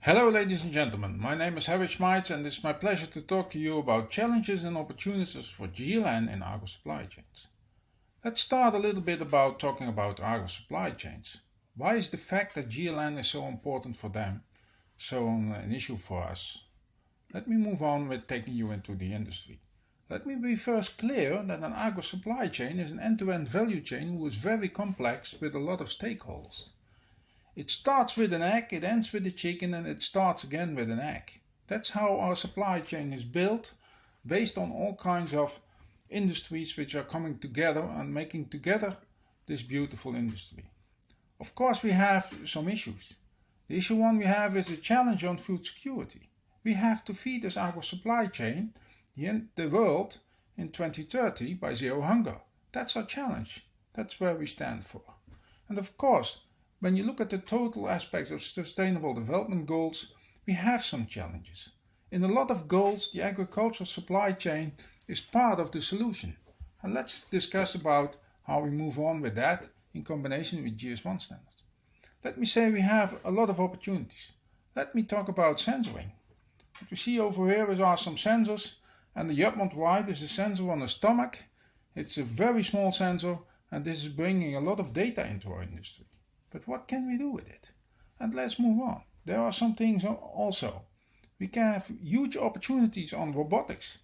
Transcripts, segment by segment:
Hello ladies and gentlemen, my name is Harrij Schmeitz and it's my pleasure to talk to you about challenges and opportunities for GLN in agro supply chains. Let's start a little bit about talking about agro supply chains. Why is the fact that GLN is so important for them so an issue for us? Let me move on with taking you into the industry. Let me be first clear that an agro supply chain is an end-to-end value chain who is very complex with a lot of stakeholders. It starts with an egg, it ends with a chicken, and it starts again with an egg. That's how our supply chain is built, based on all kinds of industries which are coming together and making together this beautiful industry. Of course, we have some issues. The issue one we have is a challenge on food security. We have to feed this agro supply chain, the world, in 2030 by zero hunger. That's our challenge. That's where we stand for. And of course, when you look at the total aspects of sustainable development goals, we have some challenges. In a lot of goals, the agricultural supply chain is part of the solution. And let's discuss about how we move on with that in combination with GS1 standards. Let me say we have a lot of opportunities. Let me talk about sensoring. What we see over here are some sensors, and the Jutmond White is a sensor on the stomach. It's a very small sensor, and this is bringing a lot of data into our industry. But what can we do with it? And let's move on. There are some things also. We can have huge opportunities on robotics.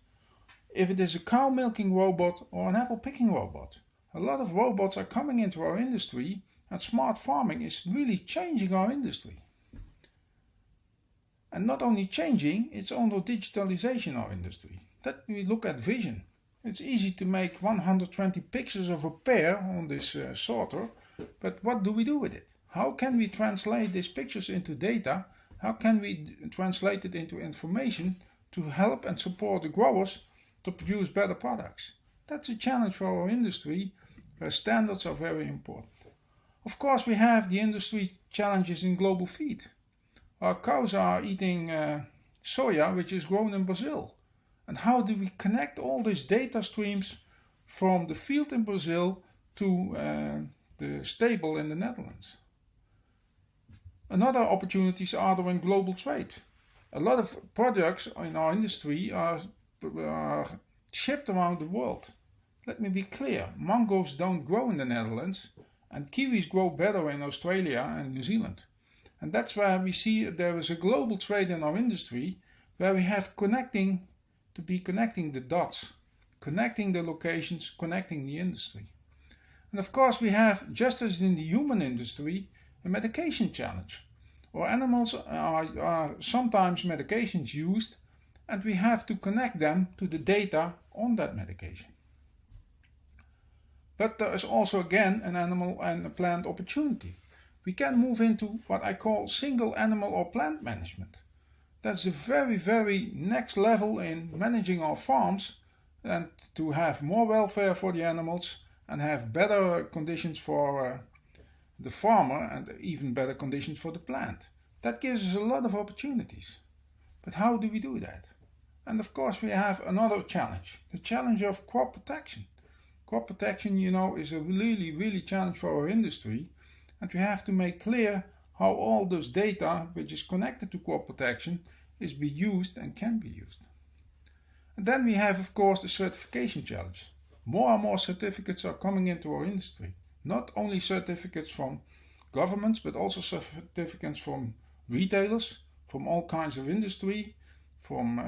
If it is a cow milking robot or an apple picking robot. A lot of robots are coming into our industry, and smart farming is really changing our industry. And not only changing, it's also digitalization our industry. Let me look at vision. It's easy to make 120 pictures of a pear on this sorter. But what do we do with it? How can we translate these pictures into data? How can we translate it into information to help and support the growers to produce better products? That's a challenge for our industry where standards are very important. Of course, we have the industry challenges in global feed. Our cows are eating soya, which is grown in Brazil. And how do we connect all these data streams from the field in Brazil to the stable in the Netherlands? Another opportunities are there in global trade. A lot of products in our industry are shipped around the world. Let me be clear, mangoes don't grow in the Netherlands and kiwis grow better in Australia and New Zealand. And that's where we see there is a global trade in our industry where we have connecting the dots, connecting the locations, connecting the industry. And of course we have, just as in the human industry, a medication challenge. Our animals are sometimes medications used, and we have to connect them to the data on that medication. But there is also again an animal and a plant opportunity. We can move into what I call single animal or plant management. That's a very, very next level in managing our farms and to have more welfare for the animals and have better conditions for the farmer and even better conditions for the plant. That gives us a lot of opportunities. But how do we do that? And of course we have another challenge, the challenge of crop protection. Crop protection, is a really, really challenge for our industry, and we have to make clear how all those data which is connected to crop protection is be used and can be used. And then we have, of course, the certification challenge. More and more certificates are coming into our industry. Not only certificates from governments, but also certificates from retailers, from all kinds of industry, from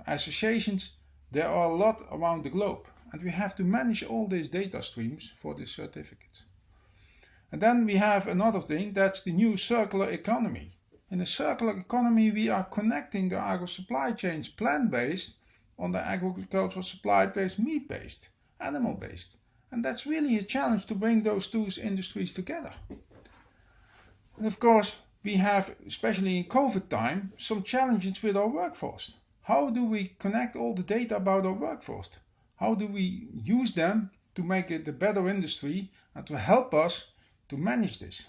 associations. There are a lot around the globe, and we have to manage all these data streams for these certificates. And then we have another thing, that's the new circular economy. In the circular economy, we are connecting the agro supply chains plant-based on the agricultural supply-based meat-based, animal-based. And that's really a challenge to bring those two industries together. And of course, we have, especially in COVID time, some challenges with our workforce. How do we connect all the data about our workforce? How do we use them to make it a better industry and to help us to manage this?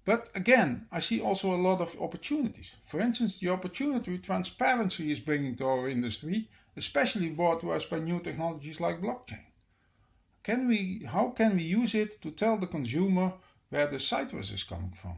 But again, I see also a lot of opportunities. For instance, the opportunity transparency is bringing to our industry, especially brought to us by new technologies like blockchain. How can we use it to tell the consumer where the citrus is coming from?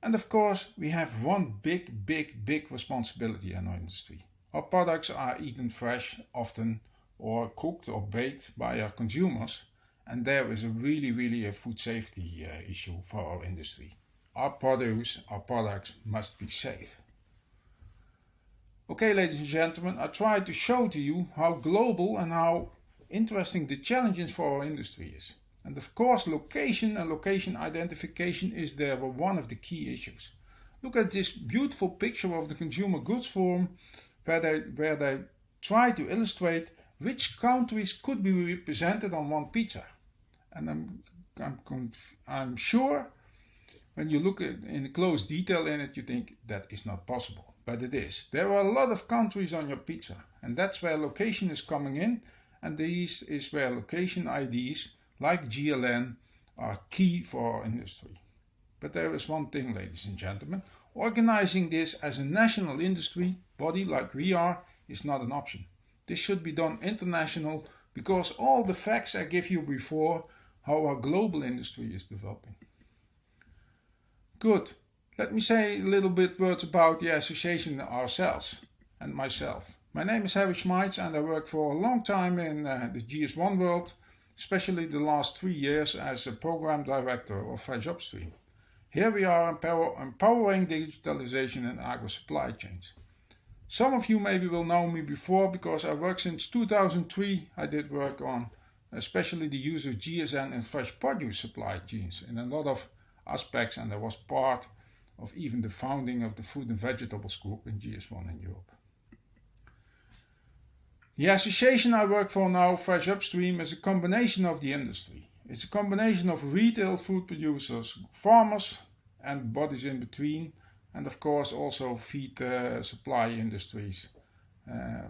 And of course, we have one big responsibility in our industry. Our products are eaten fresh, often, or cooked or baked by our consumers, and there is really a food safety issue for our industry. Our products must be safe. Okay, ladies and gentlemen, I tried to show to you how global and how interesting the challenges for our industry is. And of course, location and location identification is there one of the key issues. Look at this beautiful picture of the Consumer Goods Forum where they try to illustrate which countries could be represented on one pizza. And I'm sure when you look in close detail in it, you think that is not possible. But it is. There are a lot of countries on your pizza, and that's where location is coming in, and this is where location IDs like GLN are key for our industry. But there is one thing, ladies and gentlemen, organizing this as a national industry body like we are is not an option. This should be done international because all the facts I give you before how our global industry is developing. Good. Let me say a little bit words about the association ourselves and myself. My name is Harrij Schmeitz and I work for a long time in the GS1 world, especially the last 3 years as a program director of Harrij Upstream. Here we are empowering digitalization in agro supply chains. Some of you maybe will know me before because I worked since 2003. I did work on especially the use of GSN in fresh produce supply chains in a lot of aspects, and I was part of even the founding of the Food and Vegetables Group in GS1 in Europe. The association I work for now, Harrij Upstream, is a combination of the industry. It's a combination of retail food producers, farmers and bodies in between, and of course also feed supply industries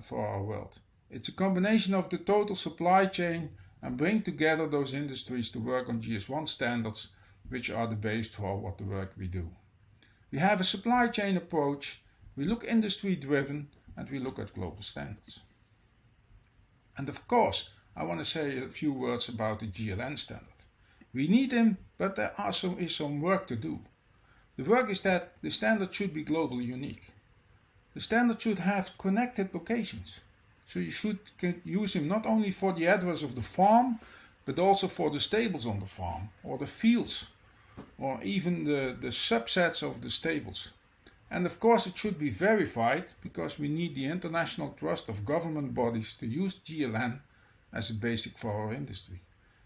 for our world. It's a combination of the total supply chain and bring together those industries to work on GS1 standards, which are the base for what the work we do. We have a supply chain approach, we look industry driven, and we look at global standards. And of course, I want to say a few words about the GLN standard. We need him, but there is some work to do. The work is that the standard should be globally unique. The standard should have connected locations. So you should use him not only for the address of the farm, but also for the stables on the farm, or the fields, or even the subsets of the stables. And of course it should be verified, because we need the international trust of government bodies to use GLN as a basic for our industry.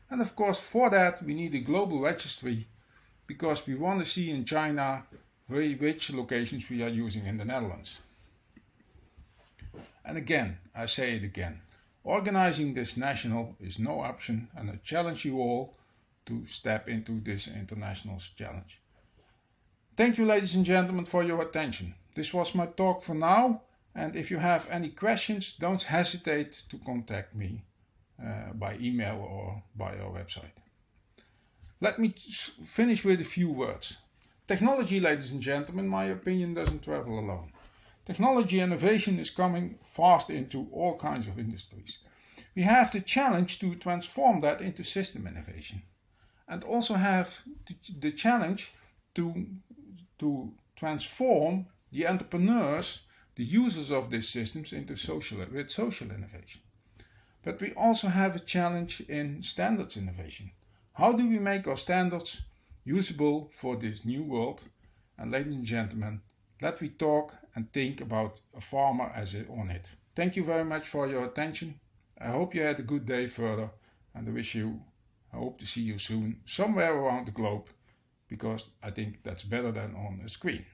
And of course for that we need a global registry, because we want to see in China which locations we are using in the Netherlands. And again, I say it again, organizing this national is no option, and I challenge you all to step into this international challenge. Thank you, ladies and gentlemen, for your attention. This was my talk for now, and if you have any questions, don't hesitate to contact me by email or by our website. Let me finish with a few words. Technology, ladies and gentlemen, in my opinion, doesn't travel alone. Technology innovation is coming fast into all kinds of industries. We have the challenge to transform that into system innovation, and also have the challenge to transform the entrepreneurs, the users of these systems, into social innovation. But we also have a challenge in standards innovation. How do we make our standards usable for this new world? And ladies and gentlemen, let me talk and think about a farmer as on it. Thank you very much for your attention. I hope you had a good day further, and I hope to see you soon somewhere around the globe, because I think that's better than on a screen.